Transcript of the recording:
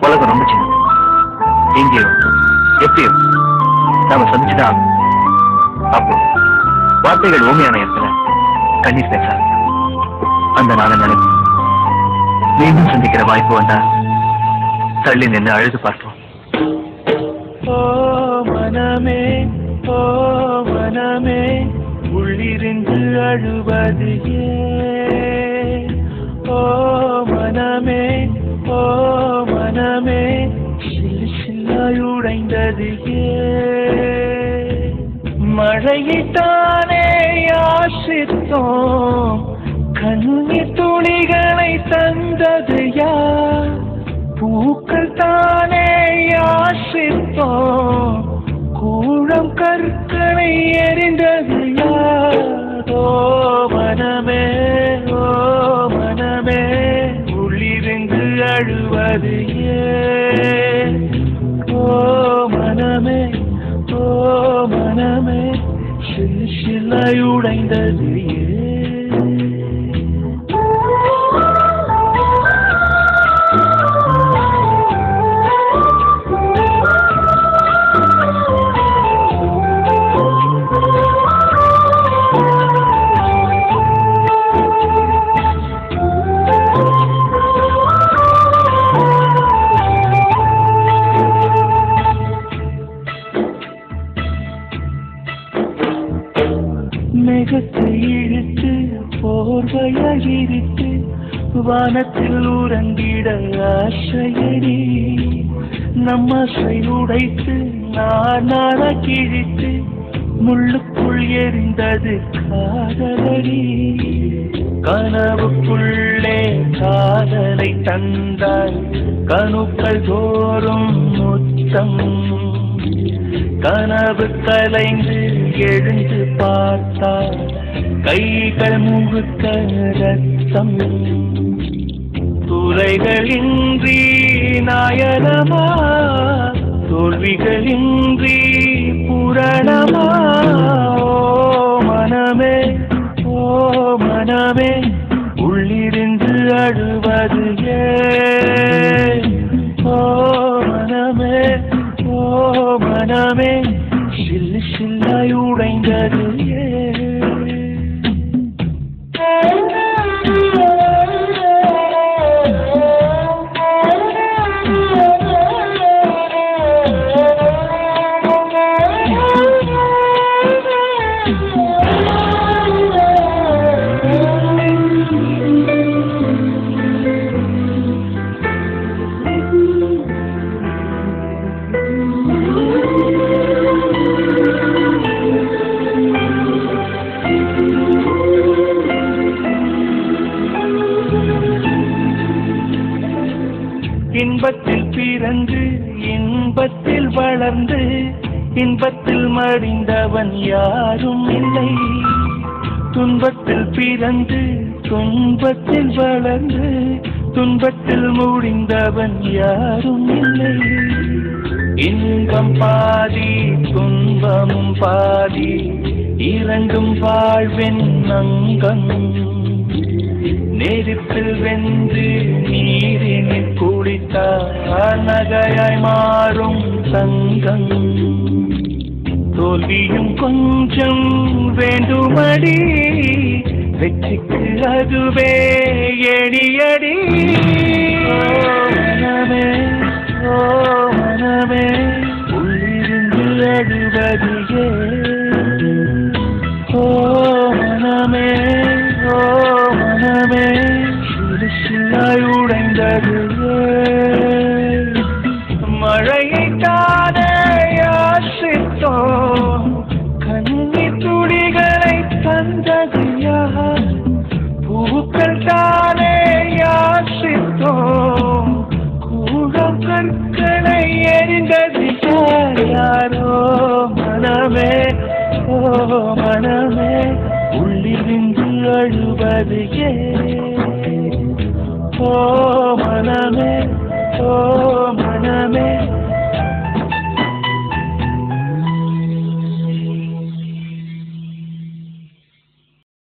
உலகம் ரொம்ப சின்ன. எங்கேயோ எப்படியோ நாம சந்திச்சுதான் அப்போ வார்த்தைகள் ஓமையான இடத்துல கண்ணீர் பேச அந்த நாளை நினைப்பு மீண்டும் சந்திக்கிற வாய்ப்பு வந்தா தள்ளி நின்று அழுது பார்த்தோம். ஓ மனமே ஓ மனமே உள்ளிருந்து அழுவது ஏன்? ஓ மனமே ஓ மனமே சில்லு சில்லாய் உடைந்தது ஏன்? மழையிட்டானே யாசித்தோம் கண்ணீர் துளிகளை தந்தது யார்? பூக்கள் தானே யாசித்தோம் கூழம் கற்களை எரிந்தது யார்? ஓ மனமே ஓ மனமே உள்ளிருந்து அழுவது ஏன்? ஓ மனமே ஓ மனமே சில்லு சில்லாய் உடைந்தது ஏன்? மேகத்தை இழுத்து போர்வையாயிருக்கு வானத்தில் உறங்கிட ஆசையடி நம்மசை உடைத்து நானாக கிழித்து முள்ளுக்குள் எரிந்தது காதலடி. கனவுக்குள்ளே காதலை தந்தாய் கணுக்கள் தோறும் முத்தம் கனவு கலைந்து எழுந்து பார்த்தார் கைகள் முழுக்க ரத்தம். துளைகளின்றி நாயனமா தோல்விகளின்றி புரணமா? ஓ மனமே ஓ மனமே உள்ளிருந்து அழுவது ஏன்? ஓ மனமே ஓ மனமே சில்லு சில்லாய் உடைந்தது ஏன்? இன்பத்தில் பிறந்து இன்பத்தில் வளர்ந்து இன்பத்தில் மடிந்தவன் யாரும் இல்லை. துன்பத்தில் பிறந்து துன்பத்தில் வளர்ந்து துன்பத்தில் முடிந்தவன் யாரும் இல்லை. இன்பம் பாதி துன்பமும் பாதி இரண்டும் வாழ்வின் அங்கம். நெருப்பில் வென்று நீரினில் குளித்தால் நகையாய் மாறும் தங்கம். தோல்வியும் கொஞ்சம் வேண்டுமடி வெற்றிக்கு அதுவே எளியடி. ஓ மனமே ஓ மனமே உள்ளிருந்து அழுவது ஏன்? ஓ மனமே ஓ மனமே சிறு சில்லாய் உடைந்தது ஏன்? மழையை தானே யாசித்தோம் கண்ணீர் துளிகளை தந்தது யார்? பூக்கள் தானே யாசித்தோம் கூடம் கற்களை எரிந்தது யார்? யாரோ மனமே ஓ மனமே உள்ளிருந்து அழுவது ஏன்? ஓ மனமே ஓ மனமே